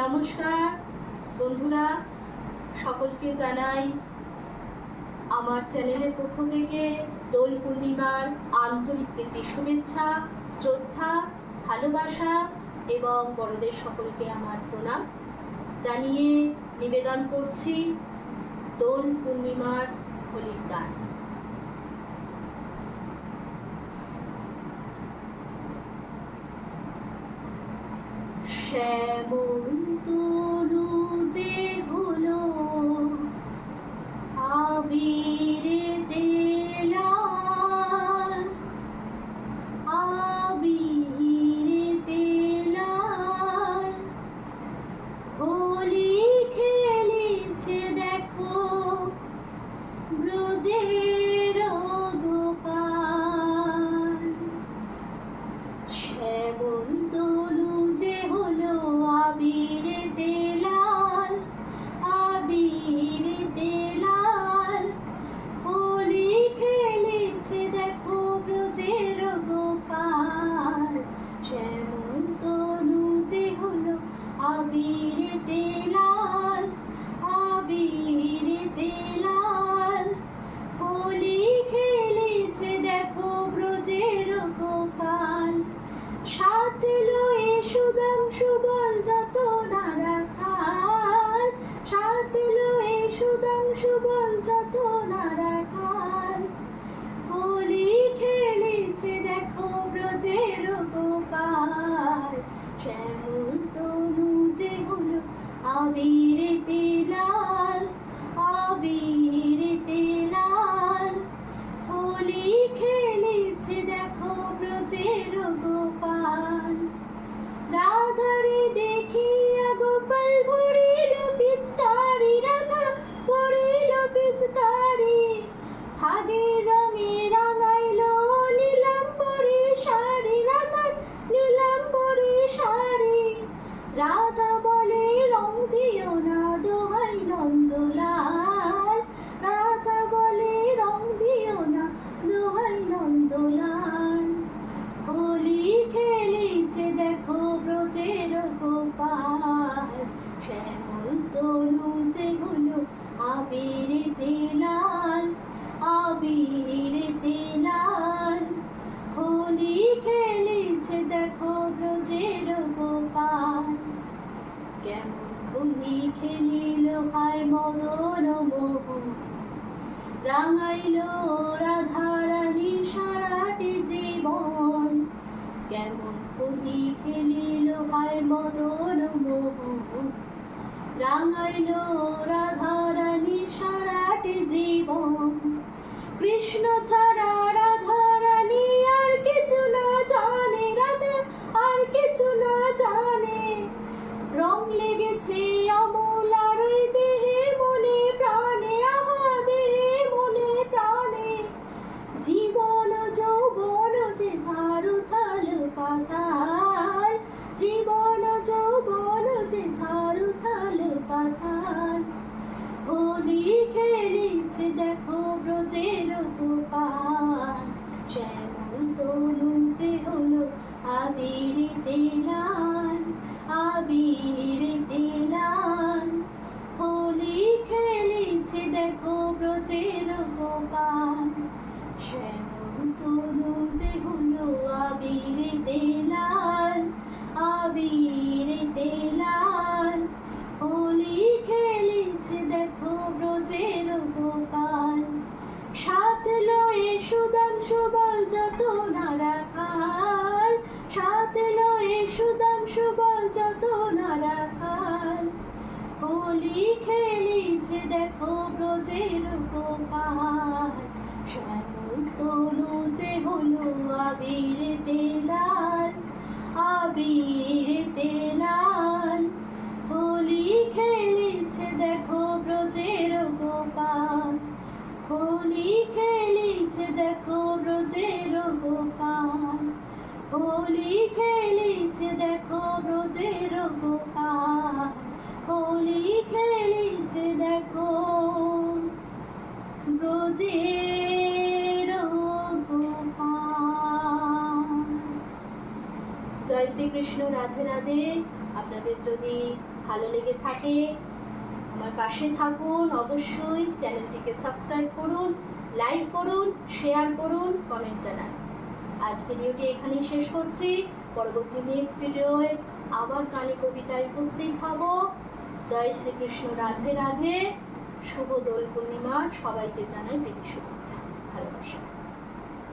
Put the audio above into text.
নমস্কার বন্ধুরা, সকলকে জানাই আমার চ্যানেলের পক্ষ থেকে দোল পূর্ণিমার আন্তরিক প্রীতি শুভেচ্ছা, শ্রদ্ধা, ভালোবাসা এবং বড়দের সকলকে আমার প্রণাম জানিয়ে নিবেদন করছি দোল পূর্ণিমার হোলির গান। শ্যামল তনু যে হলো আবিরেতে লাল, আবিরেতে লাল, হোলি খেলেছে দেখো ব্রজের গোপাল। শ্যামল তনু যে হলো আবিরেতে লাল, আবিরেতে লাল, হোলি খেলেছে দেখো ব্রজের গোপাল। শ্যামল তনু যে হলো আবিরেতে লাল, আবিরেতে লাল, হোলি খেলেছে দেখো ব্রজের গোপাল। সাত লয়ে সুধাংশু বল যত না রাখাল, সাত লয়ে সুধাংশু বল যত না রাখাল, হোলি খেলেছে দেখো ব্রজের গোপাল। শ্যামল তনু যে হলো আবিরেতে লাল, আবিরেতে লাল, হোলি খেলেছে দেখো ব্রজের গোপাল। রাধারে দেখিয়া গোপাল ভরিল পিচকারি, রাধা ভরিল পিচকারি, ভাগের রঙে রাঙাইল নীলাম্বরী শাড়ি, রাধার নীলাম্বরী শাড়ি। রাধা বলে রং দিও না দোহাই নন্দলাল, রাধা বলে রং দিও না দোহাই নন্দলাল, হোলি খেলেছে দেখো ব্রজের গোপাল। শ্যামল তনু যে হলো আবিরেতে লাল, আবিরেতে লাল, হোলি খেলেছে দেখো ব্রজের গোপাল। কেমন হোলি খেলিল হায় মদন মোহন, রাঙাইল রাধারানী সারাটি জীবন। কেমন হোলি খেলিল হায় মদন মোহন, রাঙাইল রাধারানী সারাটি জীবন। কৃষ্ণ ছাড়া রাধারানী আর কিছু না জানে, রাধা আর কিছু না জানে। রং লেগেছে অমল আর ওই দেহে মনে প্রাণে, আহা দেহে মনে প্রাণে। জীবন যৌবন যে ধার উথাল পাতাল, জীবন যৌবন যে ধার উথাল পাতাল, হোলি খেলেছে দেখো ব্রজের গোপাল। শ্যামল তনু যে হলো আবিরেতে লাল, আবিরেতে লাল, হোলি খেলেছে দেখো ব্রজের গোপাল। শ্যামল তনু যে হলো আবিরেতে লাল, আবিরেতে লাল, হোলি খেলেছে দেখো ব্রজের গোপাল। সাত লয়ে সুধাংশু বল যত না রাখাল, সাত লয়ে সুধাংশু বল যত না রাখাল, হোলি খেলেছে দেখো ব্রজের গোপাল। শ্যামল তনু যে হলো আবিরেতে লাল, আবিরেতে লাল, হোলি খেলেছে দেখো ব্রজের গোপাল, হোলি খেলেছে দেখো ব্রজের গোপাল, হোলি খেলেছে দেখো ব্রজের গোপাল, হোলি খেলেছে দেখো ব্রজের গোপাল। জয় শ্রীকৃষ্ণ, রাধে রাধে। আপনাদের যদি ভালো লেগে থাকে আমার পাশে থাকুন, অবশ্যই চ্যানেলটিকে সাবস্ক্রাইব করুন, লাইক করুন, শেয়ার করুন, কমেন্ট জানান। আজ ভিডিওটি এখানেই শেষ করছি। পরবর্তী নেক্সট ভিডিওয়ে আবার গানে কবিতায় উপস্থিত হব। জয় শ্রীকৃষ্ণ, রাধে রাধে। শুভ দোল পূর্ণিমার সবাইকে জানাই প্রীতি শুভেচ্ছা, ভালোবাসা।